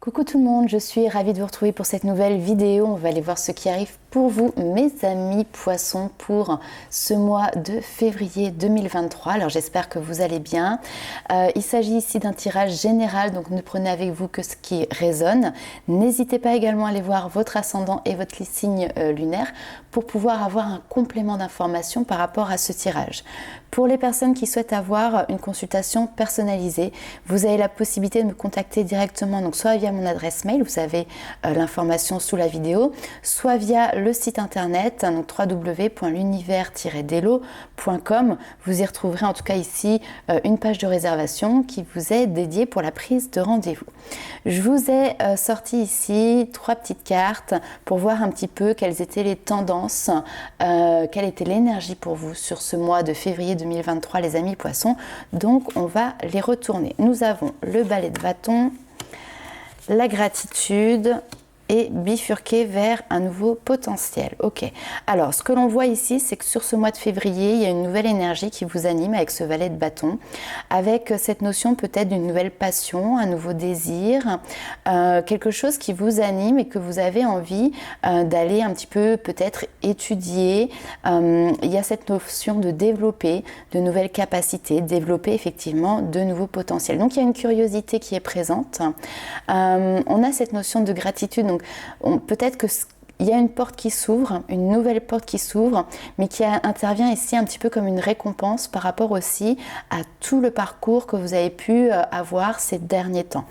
Coucou tout le monde, je suis ravie de vous retrouver pour cette nouvelle vidéo. On va aller voir ce qui arrive pour vous, mes amis poissons, pour ce mois de février 2023. Alors j'espère que vous allez bien. Il s'agit ici d'un tirage général, donc ne prenez avec vous que ce qui résonne. N'hésitez pas également à aller voir votre ascendant et votre signe lunaire pour pouvoir avoir un complément d'information par rapport à ce tirage. Pour les personnes qui souhaitent avoir une consultation personnalisée, vous avez la possibilité de me contacter directement, donc soit via mon adresse mail, vous avez l'information sous la vidéo, soit via le site internet, donc www.l'univers-delo.com. Vous y retrouverez en tout cas ici une page de réservation qui vous est dédiée pour la prise de rendez-vous. Je vous ai sorti ici 3 petites cartes pour voir un petit peu quelles étaient les tendances, quelle était l'énergie pour vous sur ce mois de février 2023, les amis poissons. Donc on va les retourner. Nous avons le balai de bâton, la gratitude et bifurquer vers un nouveau potentiel. Ok, alors ce que l'on voit ici, c'est que sur ce mois de février, il y a une nouvelle énergie qui vous anime avec ce valet de bâton, avec cette notion peut-être d'une nouvelle passion, un nouveau désir, quelque chose qui vous anime et que vous avez envie d'aller un petit peu peut-être étudier. Il y a cette notion de développer de nouvelles capacités, développer effectivement de nouveaux potentiels. Donc il y a une curiosité qui est présente. On a cette notion de gratitude. Donc peut-être que il y a une porte qui s'ouvre, une nouvelle porte qui s'ouvre, mais qui intervient ici un petit peu comme une récompense par rapport aussi à tout le parcours que vous avez pu avoir ces derniers temps.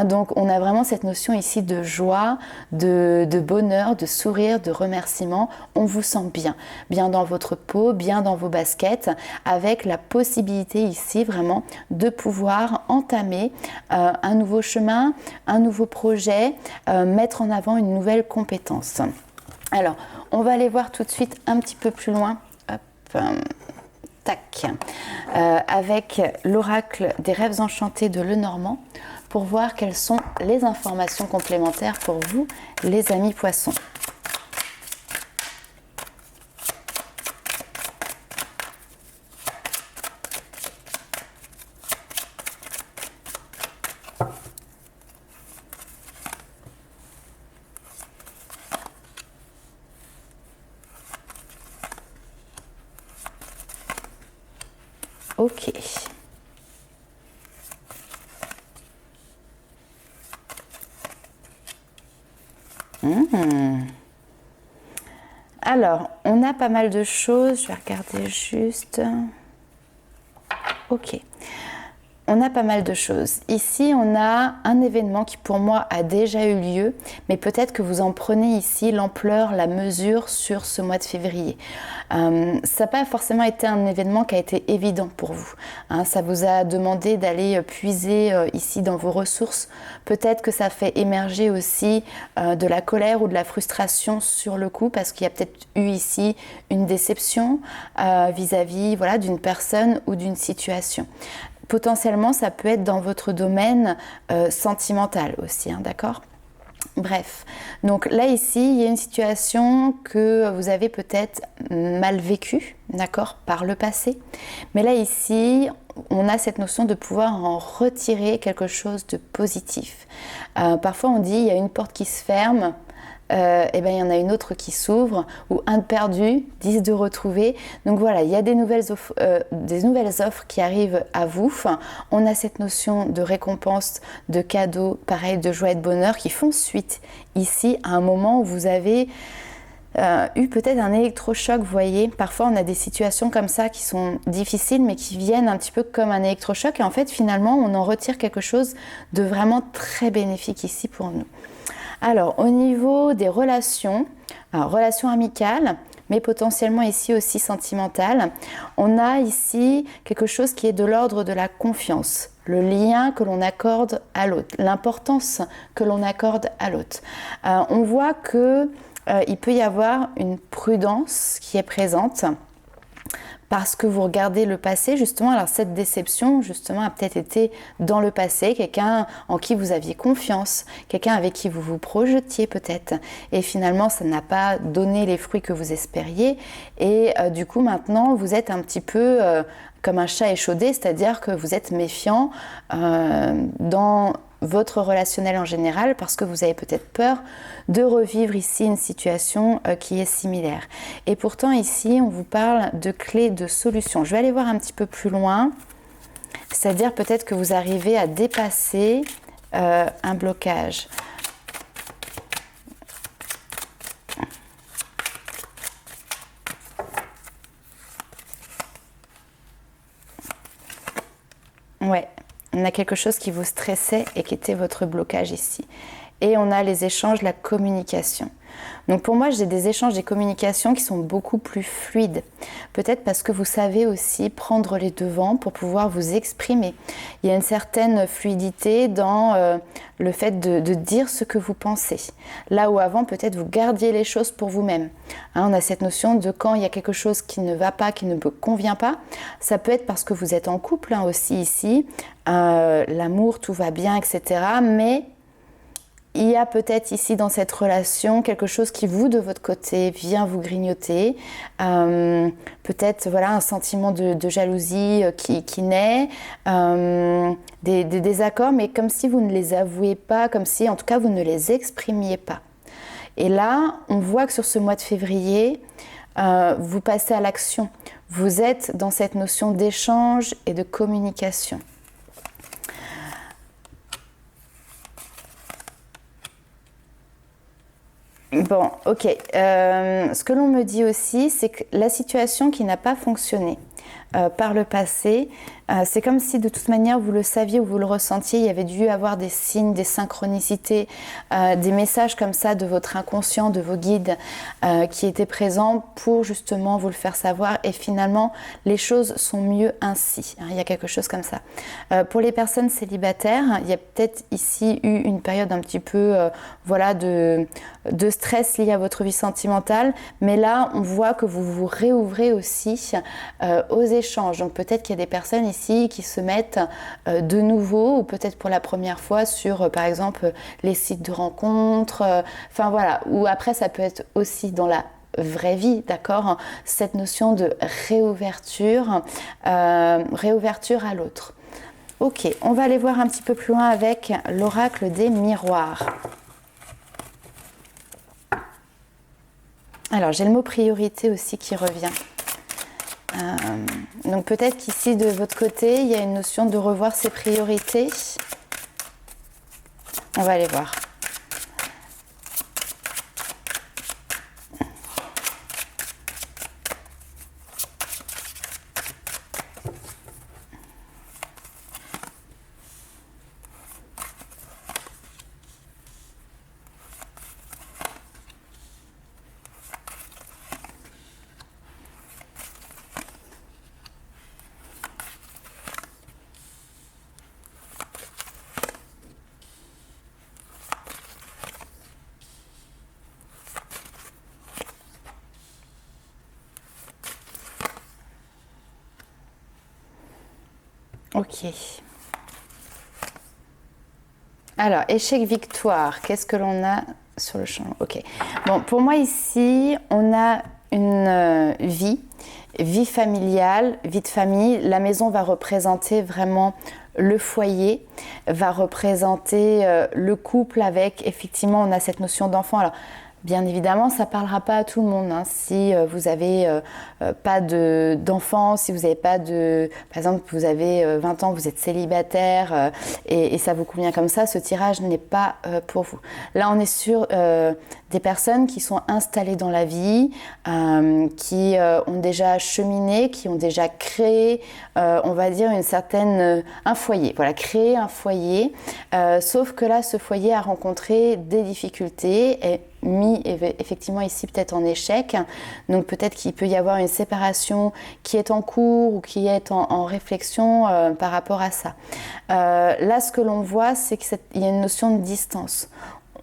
Donc on a vraiment cette notion ici de joie, de bonheur, de sourire, de remerciement. On vous sent bien, bien dans votre peau, bien dans vos baskets, avec la possibilité ici vraiment de pouvoir entamer un nouveau chemin, un nouveau projet, mettre en avant une nouvelle compétence. Alors, on va aller voir tout de suite un petit peu plus loin. Hop, tac. Avec l'oracle des rêves enchantés de Lenormand pour voir quelles sont les informations complémentaires pour vous, les amis poissons. Ok. Alors, on a pas mal de choses. Je vais regarder juste. Ok. On a pas mal de choses. Ici, on a un événement qui pour moi a déjà eu lieu, mais peut-être que vous en prenez ici l'ampleur, la mesure sur ce mois de février. Ça n'a pas forcément été un événement qui a été évident pour vous. Ça vous a demandé d'aller puiser ici dans vos ressources. Peut-être que ça fait émerger aussi de la colère ou de la frustration sur le coup, parce qu'il y a peut-être eu ici une déception vis-à-vis voilà, d'une personne ou d'une situation. Potentiellement, ça peut être dans votre domaine sentimental aussi, d'accord ? Bref, donc là ici, il y a une situation que vous avez peut-être mal vécue, d'accord, par le passé. Mais là ici, on a cette notion de pouvoir en retirer quelque chose de positif. Parfois on dit, il y a une porte qui se ferme, et ben, il y en a une autre qui s'ouvre, ou un de perdu, 10 de retrouvé. Donc voilà, il y a des nouvelles offres qui arrivent à vous. On a cette notion de récompense, de cadeau, pareil, de joie et de bonheur qui font suite ici à un moment où vous avez eu peut-être un électrochoc, vous voyez. Parfois on a des situations comme ça qui sont difficiles mais qui viennent un petit peu comme un électrochoc et en fait finalement on en retire quelque chose de vraiment très bénéfique ici pour nous. Alors, au niveau des relations, relations amicales, mais potentiellement ici aussi sentimentales, on a ici quelque chose qui est de l'ordre de la confiance, le lien que l'on accorde à l'autre, l'importance que l'on accorde à l'autre. On voit qu'il peut y avoir une prudence qui est présente, parce que vous regardez le passé, justement, alors cette déception, justement, a peut-être été dans le passé, quelqu'un en qui vous aviez confiance, quelqu'un avec qui vous vous projetiez peut-être, et finalement, ça n'a pas donné les fruits que vous espériez, et du coup, maintenant, vous êtes un petit peu comme un chat échaudé, c'est-à-dire que vous êtes méfiant dans votre relationnel en général, parce que vous avez peut-être peur de revivre ici une situation qui est similaire. Et pourtant ici, on vous parle de clés de solution. Je vais aller voir un petit peu plus loin, c'est-à-dire peut-être que vous arrivez à dépasser un blocage. Ouais, on a quelque chose qui vous stressait et qui était votre blocage ici. Et on a les échanges, la communication. Donc pour moi, j'ai des échanges, des communications qui sont beaucoup plus fluides. Peut-être parce que vous savez aussi prendre les devants pour pouvoir vous exprimer. Il y a une certaine fluidité dans le fait de dire ce que vous pensez. Là où avant, peut-être vous gardiez les choses pour vous-même. Hein, on a cette notion de quand il y a quelque chose qui ne va pas, qui ne me convient pas. Ça peut être parce que vous êtes en couple aussi ici. L'amour, tout va bien, etc. Mais il y a peut-être ici dans cette relation quelque chose qui vous, de votre côté, vient vous grignoter. Peut-être voilà, un sentiment de jalousie qui naît, des désaccords, mais comme si vous ne les avouiez pas, comme si en tout cas vous ne les exprimiez pas. Et là, on voit que sur ce mois de février, vous passez à l'action. Vous êtes dans cette notion d'échange et de communication. Bon, ok. Ce que l'on me dit aussi, c'est que la situation qui n'a pas fonctionné par le passé, c'est comme si de toute manière vous le saviez ou vous le ressentiez, il y avait dû avoir des signes, des synchronicités, des messages comme ça de votre inconscient, de vos guides qui étaient présents pour justement vous le faire savoir, et finalement les choses sont mieux ainsi. Hein, il y a quelque chose comme ça. Pour les personnes célibataires, il y a peut-être ici eu une période un petit peu voilà, de stress lié à votre vie sentimentale, mais là on voit que vous vous réouvrez aussi aux échanges. Donc peut-être qu'il y a des personnes ici qui se mettent de nouveau, ou peut-être pour la première fois, sur par exemple les sites de rencontres, enfin voilà, ou après ça peut être aussi dans la vraie vie, d'accord, cette notion de réouverture, réouverture à l'autre. Ok, on va aller voir un petit peu plus loin avec l'oracle des miroirs. Alors j'ai le mot priorité aussi qui revient. Donc peut-être qu'ici de votre côté il y a une notion de revoir ses priorités. On va aller voir. Ok. Alors, échec-victoire, qu'est-ce que l'on a sur le champ? Ok. Bon, pour moi ici, on a une vie familiale, vie de famille. La maison va représenter vraiment le foyer, va représenter le couple avec, effectivement, on a cette notion d'enfant. Alors, bien évidemment, ça ne parlera pas à tout le monde. Hein. Si vous n'avez pas d'enfants, si vous n'avez pas de... Par exemple, vous avez 20 ans, vous êtes célibataire et ça vous convient comme ça, ce tirage n'est pas pour vous. Là, on est sur des personnes qui sont installées dans la vie, qui ont déjà cheminé, qui ont déjà créé, on va dire, un foyer. Voilà, créer un foyer. Sauf que là, ce foyer a rencontré des difficultés et mis effectivement ici peut-être en échec, donc peut-être qu'il peut y avoir une séparation qui est en cours ou qui est en réflexion par rapport à ça. Là, ce que l'on voit, c'est qu'il y a une notion de distance.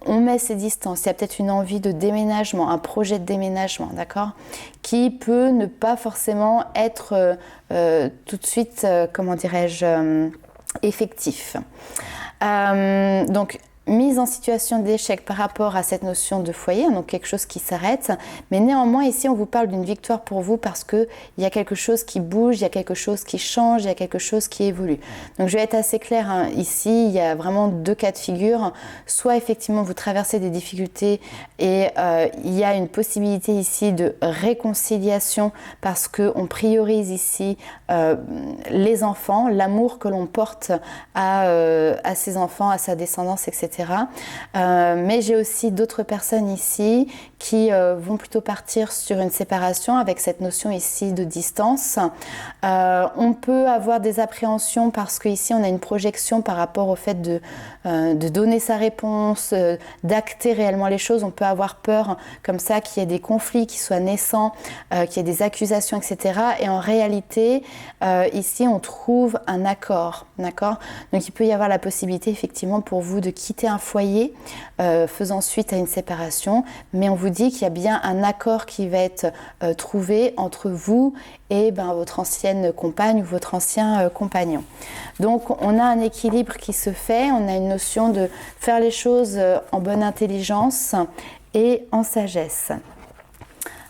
On met ces distances, il y a peut-être une envie de déménagement, un projet de déménagement, d'accord, qui peut ne pas forcément être tout de suite, comment dirais-je, effectif. Donc, mise en situation d'échec par rapport à cette notion de foyer, donc quelque chose qui s'arrête, mais néanmoins ici on vous parle d'une victoire pour vous parce qu'il y a quelque chose qui bouge, il y a quelque chose qui change, il y a quelque chose qui évolue. Donc je vais être assez claire, hein. Ici il y a vraiment deux cas de figure, soit effectivement vous traversez des difficultés et il y a une possibilité ici de réconciliation parce qu'on priorise ici les enfants, l'amour que l'on porte à ses enfants, à sa descendance, etc. Mais j'ai aussi d'autres personnes ici qui vont plutôt partir sur une séparation avec cette notion ici de distance. On peut avoir des appréhensions parce qu'ici on a une projection par rapport au fait de donner sa réponse, d'acter réellement les choses. On peut avoir peur comme ça qu'il y ait des conflits qui soient naissants, qu'il y ait des accusations, etc. Et en réalité, ici on trouve un accord, d'accord? Donc il peut y avoir la possibilité effectivement pour vous de quitter un foyer faisant suite à une séparation, mais on vous dit qu'il y a bien un accord qui va être trouvé entre vous et votre ancienne compagne ou votre ancien compagnon. Donc on a un équilibre qui se fait, on a une notion de faire les choses en bonne intelligence et en sagesse.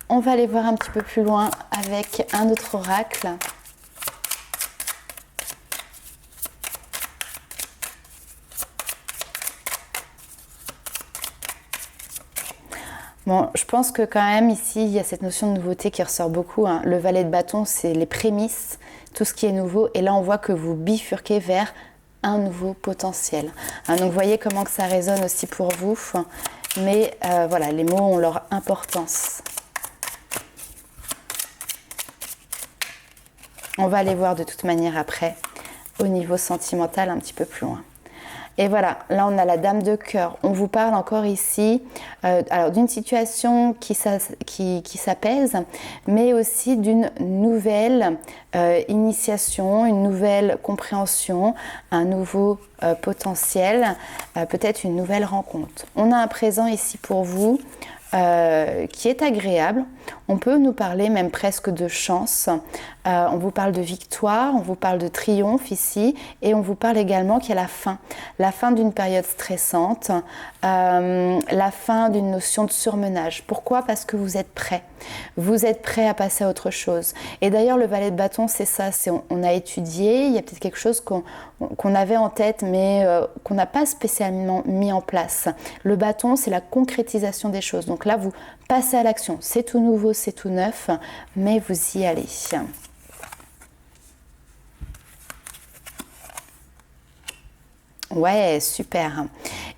On va aller voir un petit peu plus loin avec un autre oracle. Bon, je pense que quand même ici, il y a cette notion de nouveauté qui ressort beaucoup, hein. Le valet de bâton, c'est les prémices, tout ce qui est nouveau. Et là, on voit que vous bifurquez vers un nouveau potentiel. Hein, donc, vous voyez comment que ça résonne aussi pour vous. Mais voilà, les mots ont leur importance. On va aller voir de toute manière après, au niveau sentimental, un petit peu plus loin. Et voilà, là on a la dame de cœur. On vous parle encore ici alors d'une situation qui s'apaise, mais aussi d'une nouvelle initiation, une nouvelle compréhension, un nouveau potentiel, peut-être une nouvelle rencontre. On a un présent ici pour vous qui est agréable. On peut nous parler même presque de chance. On vous parle de victoire, on vous parle de triomphe ici, et on vous parle également qu'il y a la fin d'une période stressante, la fin d'une notion de surmenage. Pourquoi? Parce que vous êtes prêt. Vous êtes prêt à passer à autre chose. Et d'ailleurs, le valet de bâton, c'est ça. On a étudié, il y a peut-être quelque chose qu'on avait en tête, mais qu'on n'a pas spécialement mis en place. Le bâton, c'est la concrétisation des choses. Donc là, vous passez à l'action. C'est tout nouveau, c'est tout neuf, mais vous y allez. Ouais, super.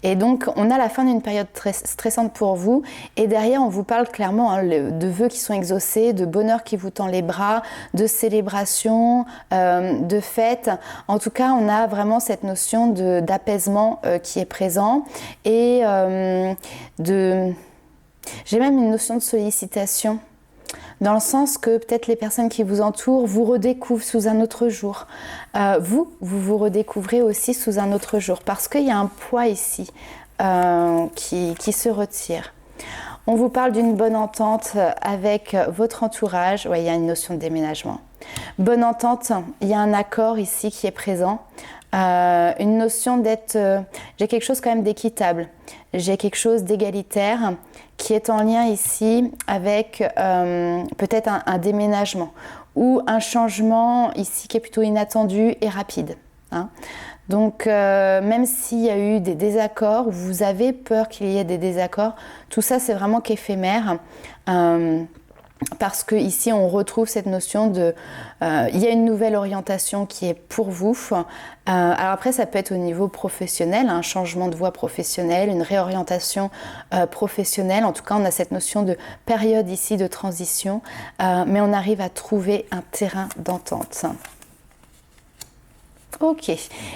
Et donc, on a la fin d'une période très stressante pour vous. Et derrière, on vous parle clairement de vœux qui sont exaucés, de bonheur qui vous tend les bras, de célébration, de fête. En tout cas, on a vraiment cette notion d'apaisement qui est présent. Et j'ai même une notion de sollicitation. Dans le sens que peut-être les personnes qui vous entourent vous redécouvrent sous un autre jour. Vous redécouvrez aussi sous un autre jour. Parce qu'il y a un poids ici qui se retire. On vous parle d'une bonne entente avec votre entourage. Ouais, il y a une notion de déménagement. Bonne entente, il y a un accord ici qui est présent. Une notion d'être... j'ai quelque chose quand même d'équitable. J'ai quelque chose d'égalitaire qui est en lien ici avec peut-être un déménagement ou un changement ici qui est plutôt inattendu et rapide. Hein. Donc même s'il y a eu des désaccords, vous avez peur qu'il y ait des désaccords, tout ça c'est vraiment qu'éphémère. Parce que ici on retrouve cette notion de il y a une nouvelle orientation qui est pour vous. Alors après ça peut être au niveau professionnel, un changement de voie professionnelle, une réorientation professionnelle. En tout cas on a cette notion de période ici de transition, mais on arrive à trouver un terrain d'entente. Ok,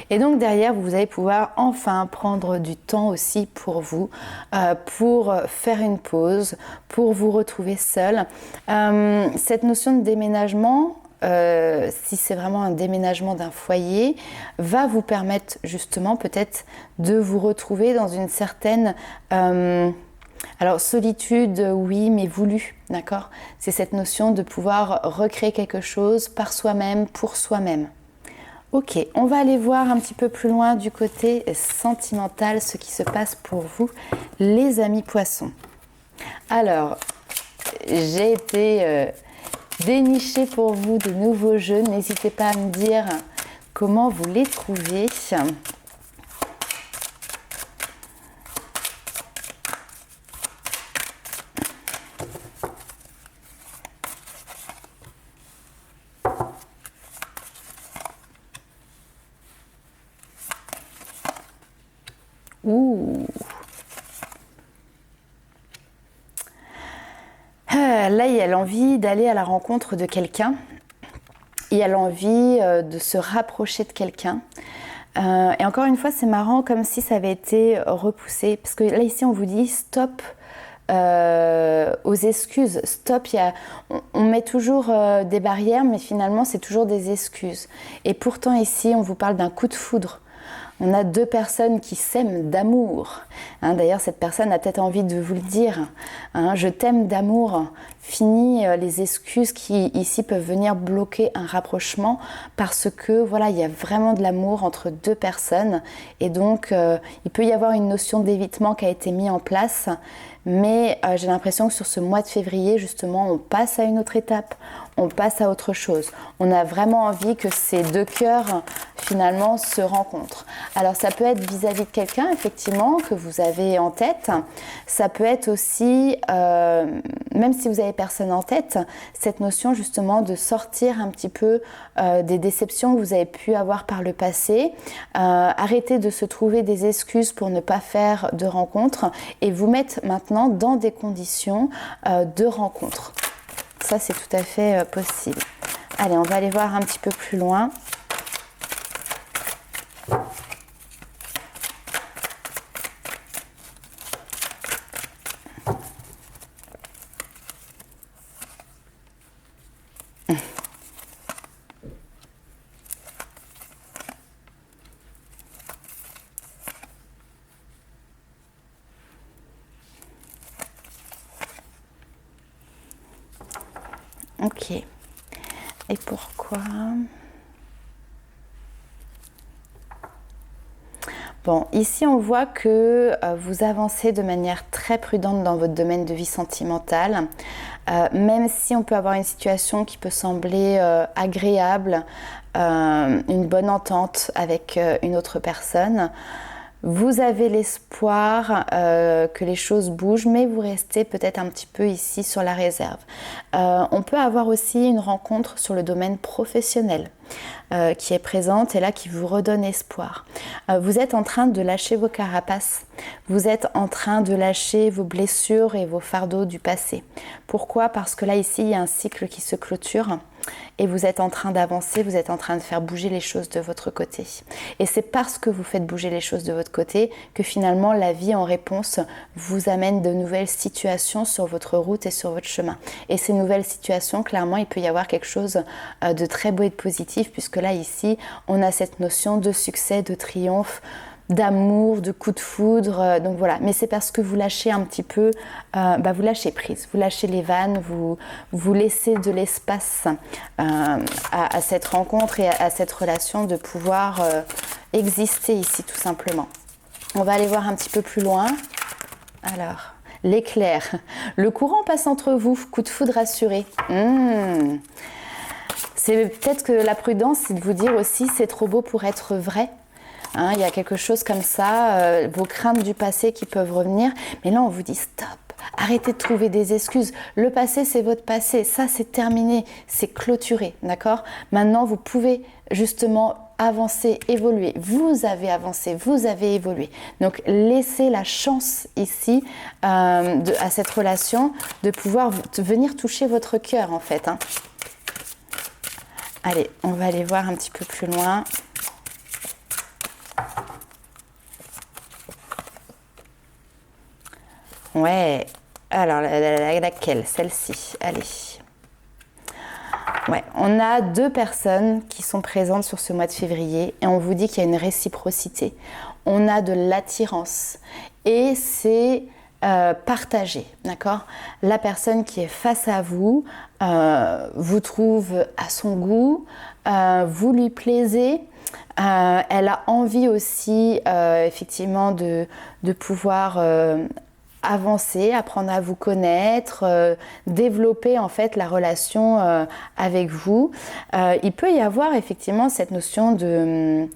et donc derrière vous allez pouvoir enfin prendre du temps aussi pour vous, pour faire une pause, pour vous retrouver seul. Cette notion de déménagement, si c'est vraiment un déménagement d'un foyer, va vous permettre justement peut-être de vous retrouver dans une certaine... alors solitude, oui, mais voulue, d'accord? C'est cette notion de pouvoir recréer quelque chose par soi-même, pour soi-même. Ok, on va aller voir un petit peu plus loin du côté sentimental, ce qui se passe pour vous, les amis poissons. Alors, j'ai été dénicher pour vous de nouveaux jeux. N'hésitez pas à me dire comment vous les trouvez. Ouh. Là, il y a l'envie d'aller à la rencontre de quelqu'un. Il y a l'envie de se rapprocher de quelqu'un. Et encore une fois, c'est marrant, comme si ça avait été repoussé. Parce que là, ici, on vous dit stop aux excuses. Stop, on met toujours des barrières, mais finalement, c'est toujours des excuses. Et pourtant, ici, on vous parle d'un coup de foudre. On a deux personnes qui s'aiment d'amour. D'ailleurs, cette personne a peut-être envie de vous le dire. Je t'aime d'amour. Fini les excuses qui ici peuvent venir bloquer un rapprochement parce que voilà, il y a vraiment de l'amour entre deux personnes et donc il peut y avoir une notion d'évitement qui a été mise en place. Mais j'ai l'impression que sur ce mois de février, justement, on passe à une autre étape, on passe à autre chose. On a vraiment envie que ces deux cœurs, finalement, se rencontrent. Alors, ça peut être vis-à-vis de quelqu'un, effectivement, que vous avez en tête. Ça peut être aussi, même si vous avez personne en tête, cette notion, justement, de sortir un petit peu des déceptions que vous avez pu avoir par le passé. Arrêter de se trouver des excuses pour ne pas faire de rencontres et vous mettre maintenant dans des conditions de rencontre. Ça, c'est tout à fait possible. Allez, on va aller voir un petit peu plus loin. Ok. Et pourquoi? Bon, ici on voit que vous avancez de manière très prudente dans votre domaine de vie sentimentale. Même si on peut avoir une situation qui peut sembler agréable, une bonne entente avec une autre personne, vous avez l'espoir que les choses bougent, mais vous restez peut-être un petit peu ici sur la réserve. On peut avoir aussi une rencontre sur le domaine professionnel qui est présente et là qui vous redonne espoir. Vous êtes en train de lâcher vos carapaces, vous êtes en train de lâcher vos blessures et vos fardeaux du passé. Pourquoi? Parce que là ici il y a un cycle qui se clôture et vous êtes en train d'avancer, vous êtes en train de faire bouger les choses de votre côté. Et c'est parce que vous faites bouger les choses de votre côté que finalement la vie en réponse vous amène de nouvelles situations sur votre route et sur votre chemin. Et ces nouvelles situations, clairement, il peut y avoir quelque chose de très beau et de positif puisque là ici, on a cette notion de succès, de triomphe, d'amour, de coup de foudre, donc voilà. Mais c'est parce que vous lâchez un petit peu, vous lâchez prise, vous lâchez les vannes, vous laissez de l'espace à cette rencontre et à cette relation de pouvoir exister ici tout simplement. On va aller voir un petit peu plus loin. Alors, l'éclair. Le courant passe entre vous, coup de foudre assuré. C'est peut-être que la prudence, c'est de vous dire aussi c'est trop beau pour être vrai. Il y a quelque chose comme ça, vos craintes du passé qui peuvent revenir. Mais là, on vous dit stop, arrêtez de trouver des excuses. Le passé, c'est votre passé. Ça, c'est terminé, c'est clôturé, d'accord? Maintenant, vous pouvez justement avancer, évoluer. Vous avez avancé, vous avez évolué. Donc, laissez la chance ici à cette relation de pouvoir venir toucher votre cœur, en fait. Allez, on va aller voir un petit peu plus loin. Ouais, alors laquelle? Celle-ci, allez. Ouais, on a deux personnes qui sont présentes sur ce mois de février et on vous dit qu'il y a une réciprocité. On a de l'attirance et c'est partagé, d'accord? La personne qui est face à vous vous trouve à son goût, vous lui plaisez. Elle a envie aussi effectivement de pouvoir avancer, apprendre à vous connaître, développer en fait la relation avec vous. Il peut y avoir effectivement cette notion de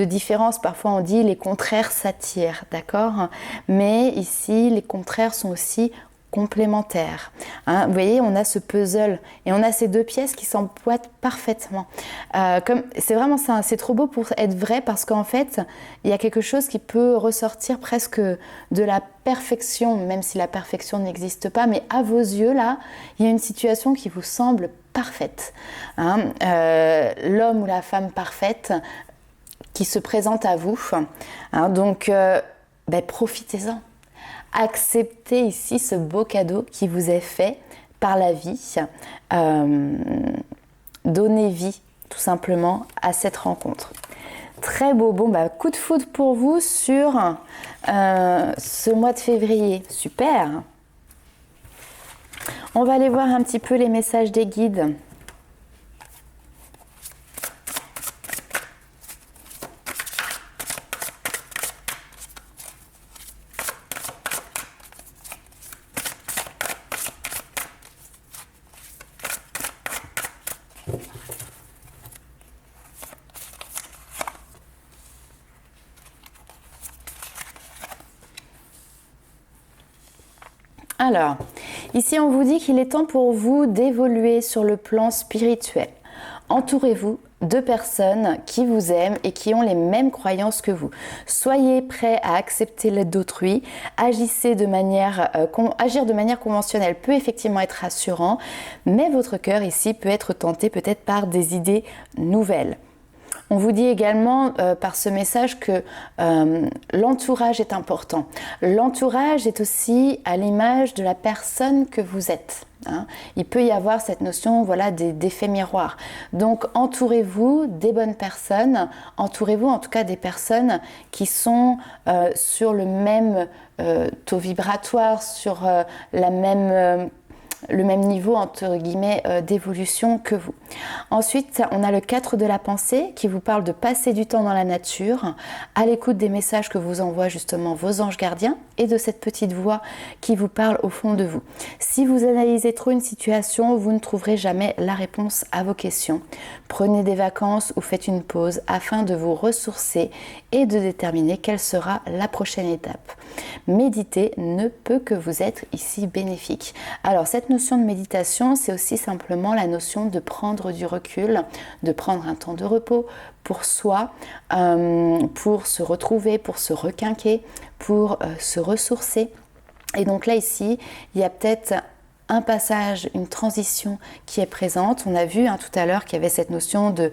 différence. Parfois on dit les contraires s'attirent, d'accord? Mais ici les contraires sont aussi complémentaires. Hein, vous voyez, on a ce puzzle et on a ces deux pièces qui s'emboîtent parfaitement. C'est vraiment ça, c'est trop beau pour être vrai parce qu'en fait, il y a quelque chose qui peut ressortir presque de la perfection, même si la perfection n'existe pas, mais à vos yeux, là, il y a une situation qui vous semble parfaite. Hein, l'homme ou la femme parfaite qui se présente à vous. Hein, donc, profitez-en. Acceptez ici ce beau cadeau qui vous est fait par la vie. Donnez vie tout simplement à cette rencontre. Très beau. Bon, coup de foudre pour vous sur ce mois de février. Super. On va aller voir un petit peu les messages des guides. Alors, ici on vous dit qu'il est temps pour vous d'évoluer sur le plan spirituel. Entourez-vous de personnes qui vous aiment et qui ont les mêmes croyances que vous. Soyez prêts à accepter l'aide d'autrui. Agir de manière conventionnelle peut effectivement être rassurant, mais votre cœur ici peut être tenté peut-être par des idées nouvelles. On vous dit également par ce message que l'entourage est important. L'entourage est aussi à l'image de la personne que vous êtes. Hein. Il peut y avoir cette notion d'effet miroir. Donc entourez-vous des bonnes personnes, entourez-vous en tout cas des personnes qui sont sur le même taux vibratoire, sur le même niveau entre guillemets d'évolution que vous. Ensuite, on a le 4 de la pensée qui vous parle de passer du temps dans la nature, à l'écoute des messages que vous envoient justement vos anges gardiens et de cette petite voix qui vous parle au fond de vous. Si vous analysez trop une situation, vous ne trouverez jamais la réponse à vos questions. Prenez des vacances ou faites une pause afin de vous ressourcer et de déterminer quelle sera la prochaine étape. Méditer ne peut que vous être ici bénéfique. Alors cette notion de méditation, c'est aussi simplement la notion de prendre du recul, de prendre un temps de repos pour soi, pour se retrouver, pour se requinquer, pour se ressourcer. Et donc là ici, il y a peut-être un passage, une transition qui est présente. On a vu tout à l'heure qu'il y avait cette notion de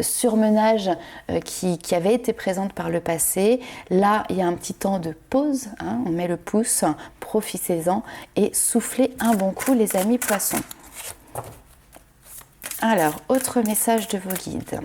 surmenage qui avait été présente par le passé. Là, il y a un petit temps de pause. Hein, on met le pouce, profitez-en et soufflez un bon coup, les amis poissons. Alors, autre message de vos guides.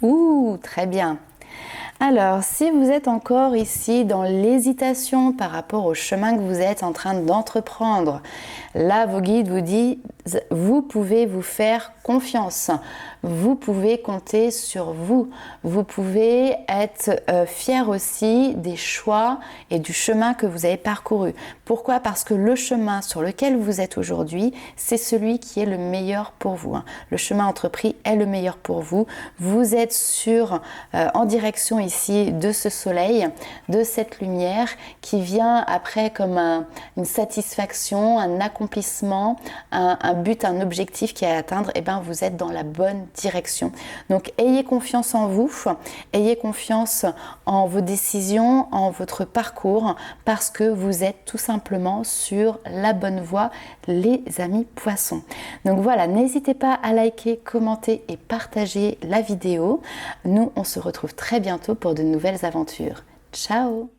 Ouh, très bien. Alors, si vous êtes encore ici dans l'hésitation par rapport au chemin que vous êtes en train d'entreprendre, là, vos guides vous disent, vous pouvez vous faire confiance. Vous pouvez compter sur vous. Vous pouvez être fier aussi des choix et du chemin que vous avez parcouru. Pourquoi? Parce que le chemin sur lequel vous êtes aujourd'hui, c'est celui qui est le meilleur pour vous. Hein. Le chemin entrepris est le meilleur pour vous. Vous êtes en direction ici de ce soleil, de cette lumière qui vient après comme une satisfaction, un accomplissement, un but, un objectif qui est à atteindre. Et bien, vous êtes dans la bonne direction. Donc, ayez confiance en vous, ayez confiance en vos décisions, en votre parcours, parce que vous êtes tout simplement sur la bonne voie, les amis poissons. Donc voilà, n'hésitez pas à liker, commenter et partager la vidéo. Nous, on se retrouve très bientôt pour de nouvelles aventures. Ciao!